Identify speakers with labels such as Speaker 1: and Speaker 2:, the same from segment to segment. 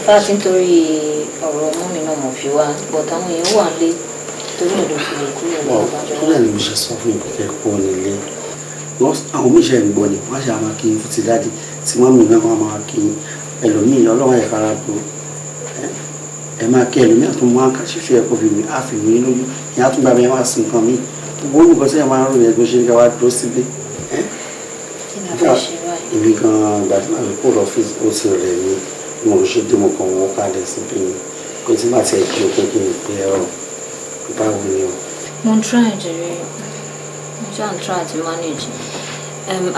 Speaker 1: Fáàtì nítorí ọ̀rọ̀ ọmọ mi náà mọ̀ fi wá but àwọn èèyàn wà lé torí ọ̀dọ̀ fi lè kúrò ní ọ̀bájọ́.
Speaker 2: Kúrò ní mo ṣe sọ fún ìpínlẹ̀ kó nílé. Àwọn oníṣẹ́ ìgbọ́ ni wọ́n ṣe àwọn kí n fún ti dáàdì tí wọ́n mú iná kan máa kí ẹlòmíì ọlọ́wọ́ ẹ̀ka ara tó ẹ máa kí ẹlòmíì àtún mú àkàṣíṣe ẹ̀kọ́ fi mi àfi mi lójú ìyá tún gbà mí wá sí nǹkan mi gbogbo olùkọ́ tí ẹ máa ń rò yẹn tó ṣe ká wá dúró sílé. Èmi gan-an ìgbà tí màá fi kó lọ fi ó ti rẹ̀ mí mo ṣe dé mo kàn wọ́n kalẹ̀ síbi ni pé tí màá ti ẹ̀ jí o pé kí n pè ẹ́ ọ̀ báwo ni o.
Speaker 1: Mo ń try jẹ̀rẹ̀ mo ṣáà ń try to manage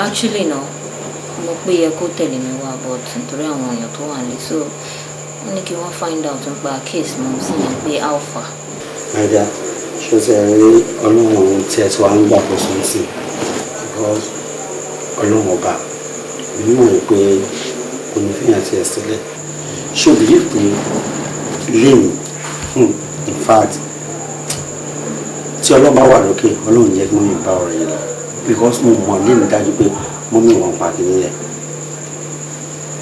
Speaker 1: actually no mo pé yẹ kó tẹ̀lé mi wá but nítorí àwọn èèyàn tó wà ní so wọ́n ní kí wọ́n find out nípa case mo sì yẹn pé alpha.
Speaker 2: Àìdá ṣó ti rí ọlọ́run tí ẹ ti wá ń gbà kó sùn sí because ọlọ́run ọba mi mọ̀ pé onífìyàn ti ẹ̀ sílẹ̀ ṣó bìí pé lẹ́yìn in fact tí ọlọ́ba wà lókè ọlọ́run yẹ kí wọ́n yìí bá ọ̀rọ̀ yìí lọ because mo mọ̀ lẹ́yìn dájú pé mo ní ìwọ̀n pàdé nílẹ̀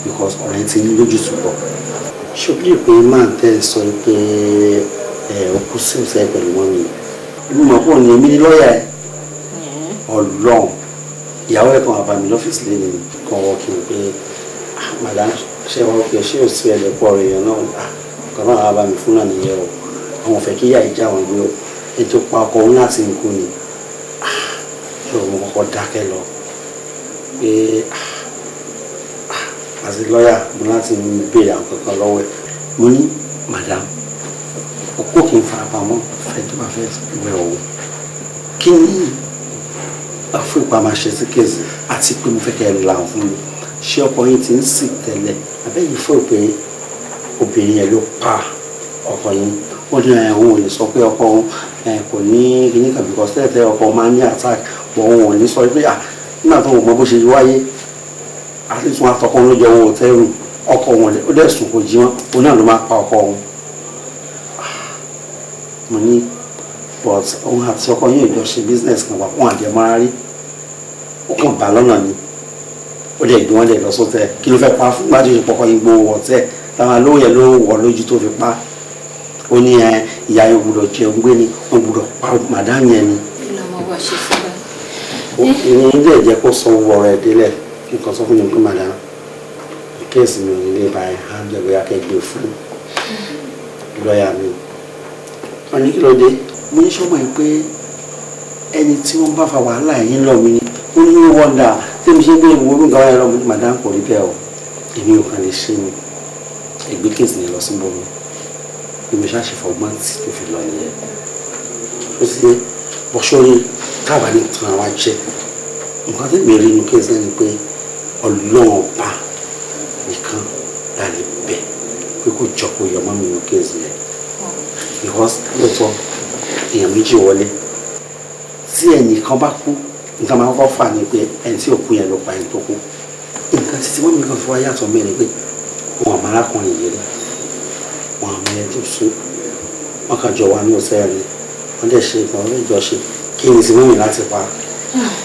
Speaker 2: because ọ̀rẹ́ ti ní lójú túbọ̀ ṣó bìí pé máa tẹ́ sọ pé ó kú sí ọ̀sẹ̀ pẹ̀lú wọn mi inú mọ̀ pọ̀ ní èmi ní lọ́ọ̀yà ẹ̀ ọlọ́run ìyàwó ẹ̀ kan àbàmì lọ́fíìsì lẹ́nu kan wọ́n kí n pé madam ṣe wọn pé ṣé ò sí ẹlẹ́pọ̀ rẹ̀ yẹn náà kan náà bá mi fún náà nìyẹn o àwọn fẹ́ kí ìyá ìjà wọn gbé o ètò pa ọkọ̀ òun láti ń kú ni ṣé o mo kọ́kọ́ dákẹ́ lọ pé àti lọ́ọ̀yà mo láti ń béèrè àwọn kankan lọ́wọ́ ẹ̀ mo ní madam òkú kì í farapamọ́ fẹ́ tó bá fẹ́ wẹ̀ ọ̀hún kí ni fún ìpamọ́ṣẹ́ sí kéèsì àti pé mo fẹ́ kẹ́ ẹ là fún mi ṣé ọkọ yín ti ń sì tẹ́lẹ̀ abẹ́yìn fún pé obìnrin yẹn ló pa ọkọ yín ó ní òun ò lè sọ pé ọkọ kò ní kíní kan because tẹ́lẹ̀ ọkọ máa ń ní attack wọ́n òun ò ní sọ pé nígbà tó wọ́n mọ bó ṣe wáyé àti tún àtọkọ lójọ owó tẹ́rù ọkọ wọn ó dẹ̀ sùn kò jí wọn òun náà ló máa pa ọkọ wọn mo ní but òun àti ọkọ yín ìjọ ṣe business kan wà fún àjẹmọ́ra rí ó kàn bá lọ́nà ni ó dẹ̀ gbé wọn dẹ̀ lọ sọ́tẹ̀ kí ló fẹ́ pa fún gbájú ìpọkọ yín gbowó ọ̀tẹ̀ táwọn alówó yẹn ló wọ̀ lójú tó fi pa ó ní ìyá yẹn gbọ́dọ̀ jẹun gbé ni wọ́n gbọ́dọ̀ pa màdámù yẹn ni.
Speaker 1: ìlànà wa ṣe síbẹ̀.
Speaker 2: ìyẹn dẹ̀ jẹ́ kó sọ owó ọ̀rọ̀ ẹ̀ délẹ̀ kí n kàn sọ fún mi pé màdámù kéèsì mi ò ní lè báyìí á jẹ́ bóyá kẹ́gbẹ́ fún lọ́ọ̀yà mi. wọ́n ní kí ló dé mo ní sọ́mọ́ yìí pé ẹni tí wọ́n bá fa wàhálà yín lọ mi ni ó ní wọ́ndà tí mo ṣe gbé ìwúrú nǹkan wáyé lọ madam kò rí bẹ́ẹ̀ o èmi ò kàn lè ṣe ni ẹgbẹ́ kéèsì yẹn lọ sí bọ́ mi bí mo ṣáṣe fọgbọ́n tí tó fi lọ nìyẹn ó sì bọ́sọ́rí káwa ní tún àwa jẹ nǹkan tí mi rí inú kéèsì náà ni pé ọlọ́run ọba nìkan láti bẹ̀ pé kó jọ kó yọ mọ́ mi inú kéèsì yẹn because lóòótọ́ èèyàn méjì wọlé tí ẹnìkan bá kú nǹkan máa kọ́kọ́ fà ní pé ẹni tí òkú yẹn ló pa ẹni tó kú nǹkan títí wọ́n mi kàn fi wá yàtọ̀ mẹ́rin pé wọn àmọ́ arákùnrin yìí rí wọn àmọ́ ẹni tó sún wọn kàn jọ wá ní ọ̀sẹ̀ rẹ̀ wọ́n dẹ̀ ṣe nǹkan ọ̀rẹ́ ìjọ ṣe kí ni ti mọ́ mi láti pa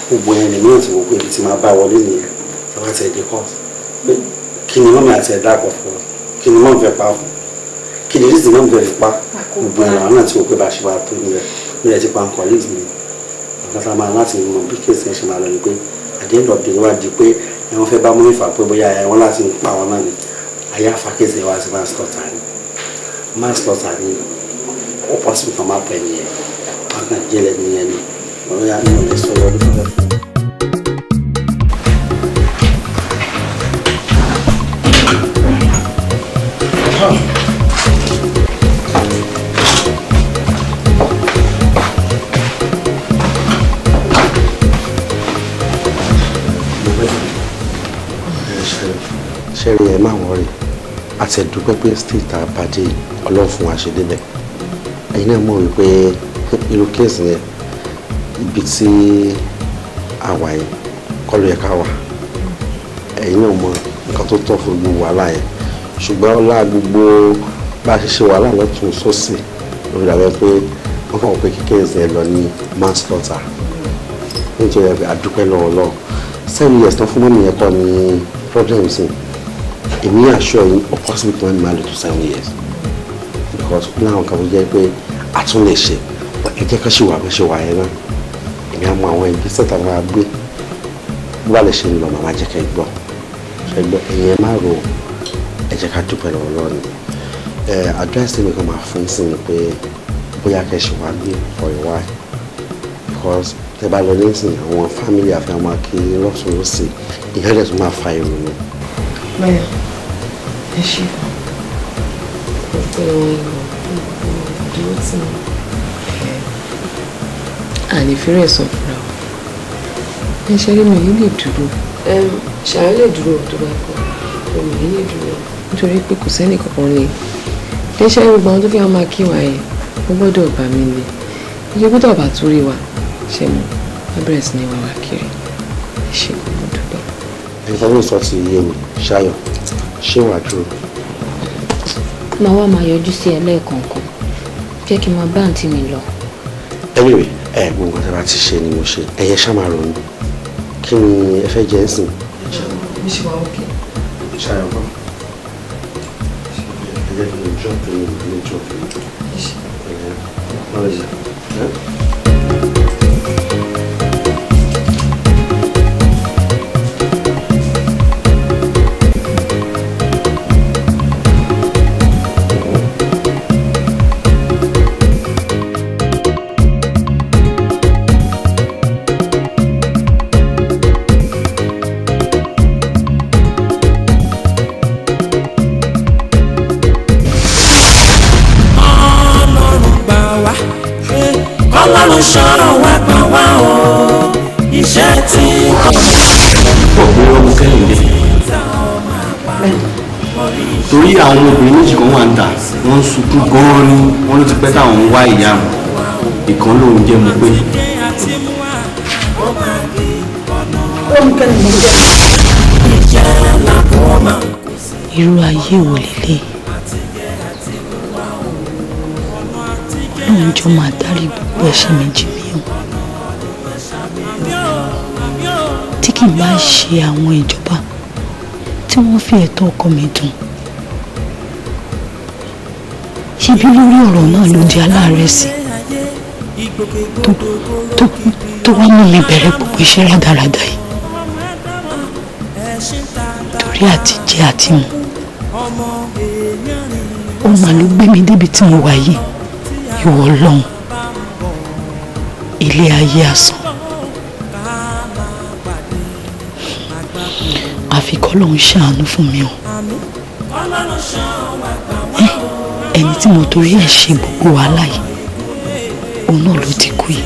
Speaker 2: gbogbo ẹni mìíràn tí mo pé ibi tí máa bá wọlé nìyẹn tí wọ́n ti ẹ̀dẹ́ kọ́ pé kí ni mọ́ mi àti ẹ̀dá pọ̀ fún ọ kí ni mọ́ mi fẹ́ pa fún kí ni rísì mọ́ mi fẹ́ fi pa gbogbo ẹ̀rọ náà tí mo pé bá ṣe wá tó nílẹ̀ ti pa nǹkan lẹ́yìn mi nǹkan máa láti mọ bí kéèsì ẹ̀ ṣe máa lọ ni pé àdéhùn ọ̀dẹ̀ wá di pé ẹ̀wọ̀n fẹ́ bá mú ìfà pé bóyá ẹ̀wọ̀n láti pa wọn náà ni ayé àfàkéèsì ẹ̀ wá sí manslaughter ni ó pọ̀ sí nǹkan máa pẹ̀ nìyẹn wọn kàn jẹ́lẹ̀ nìyẹn ni wọ́n yá ní ọ̀lẹ́ sọ lọ́dún fún bẹ́ẹ̀. ṣẹ́rí ẹ̀ máa wọ́n rí àtẹ̀dúpẹ́ pé state àbájẹ́ ọlọ́run fún wa ṣe débẹ̀ ẹ̀yin náà mọ̀ wípé irú kéèsì yẹn ibi tí àwa yẹn kọ́ ló yẹ ká wà ẹ̀yin náà mọ̀ nǹkan tó tọ́ fún gbogbo wàhálà yẹn ṣùgbọ́n ọlá gbogbo bá a ṣe ṣe wàhálà lọ́tún sósì lórí ìdàgbẹ́ pé wọ́n kàn wọ́n pé kí kéèsì yẹn lọ ní manslaughter nítorí àdúpẹ́ lọ́wọ́ lọ́wọ́ 7 years tán fún mọ́mí yẹn kọ́ ni problem is èmi assure yín ó possible kí wọ́n ní máa lò tó 7 years because láwọn kan tó jẹ́ pé a tún lè ṣe ẹ jẹ́ ká ṣe wà bó ṣe wà yẹn náà èmi á mọ àwọn ìgbésẹ̀ tá a máa gbé bó bá lè ṣe ń lọ màmá jẹ́ ká gbọ́ ṣe gbọ́ ẹ̀yin ẹ má ro ẹ jẹ́ ká dúpẹ́ lọ́wọ́ lọ́ni advice tí mi kàn máa fún sí ni pé bóyá kẹ́ ṣe wá gbé for a while because tẹ́ bá lọ lẹ́sìn àwọn family àfihàn máa kí lọ́sùn lọ́sì ìyá rẹ̀ tún máa fa ìrònú.
Speaker 3: bẹ́ẹ̀ ẹ ṣe ọ̀pẹ̀ ìdúró tí ànífẹ́rẹ́ sọ fúnra ẹ ṣe rí mi yìí lè dúró ṣàárẹ̀ lè dúró tó bá kọ́ mi yìí lè dúró nítorí pé kò sẹ́nì kankan lè ẹ ṣe gbogbo àwọn tó fẹ́ máa kí wa yẹn ó gbọ́dọ̀ bá mi lè ìṣe gbọ́dọ̀ bá tó rí wa ṣe mọ́ ẹ bẹ̀rẹ̀ sí ní wá wá kiri ẹ ṣe kò mọ́ dúpẹ́.
Speaker 2: nǹkan ló sọ ti yé mi ṣáyọ̀ ṣé wàá dúró.
Speaker 1: màá wá máa yọjú sí ẹ lẹ́ẹ̀kọ̀ọ̀kan jẹ́ kí n máa bá àǹtí mi lọ.
Speaker 2: anyway gbogbo nǹkan tí a bá ti ṣe ni mo ṣe ẹ̀yẹ ṣá máa ronú kí ni ẹ fẹ́ jẹ́ ẹ̀sìn.
Speaker 3: mi ṣe wá òkè.
Speaker 2: ṣáyọ̀ kan ẹ jẹ́ kí n jọ́ pé mi jọ́ pé lọ́wọ́ ìyá.
Speaker 4: Ọlọ́run wá gbà wá o iṣẹ́ tí
Speaker 5: ọ̀gbìn ọmọ kẹ́hìndé torí àwọn obìnrin méjì kan wà ń tà wọ́n ń sunkún gan-an ni wọ́n ló ti pẹ́ táwọn ń wá ìyá wọn ìkan ló ń jẹ́ mo pé.
Speaker 6: irú ayé wo lélẹ̀ lóun jọ máa dárí gbogbo ẹ̀ṣẹ̀ méjì mi o tí kì í bá ṣe àwọn ìjọba tí wọ́n fi ẹ̀tọ́ ọkọ mi dùn ṣebí lórí ọ̀rọ̀ náà ló di aláàárẹ̀ sí tó wá mú mi bẹ̀rẹ̀ gbogbo iṣẹ́ rádaràda yìí torí àti jẹ àti mu ó mà ló gbé mi débi tí mo wà yìí ìwọ Ọlọ́run ilé ayé asán àfi k'Ọlọ́run ṣàánú fún mi o ẹni tí mo torí ẹ̀ ṣe gbogbo wàhálà yìí òun náà ló ti kú yìí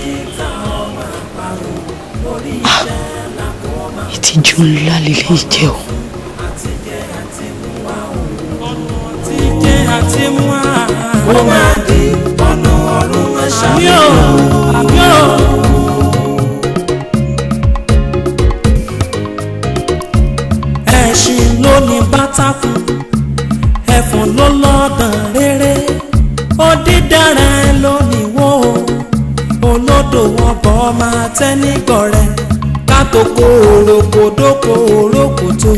Speaker 6: ìtìjú ńlá lélẹ́yìí jẹ́ o.
Speaker 4: ẹṣin ló ní bátákùn ẹfọ̀n ló lọ́dàn rere odídẹrẹ́ ló níwó olódò wọn bọ́ máa tẹ́ nígbọ̀rẹ́ ká tó kó òròkòdókò òrókòtò.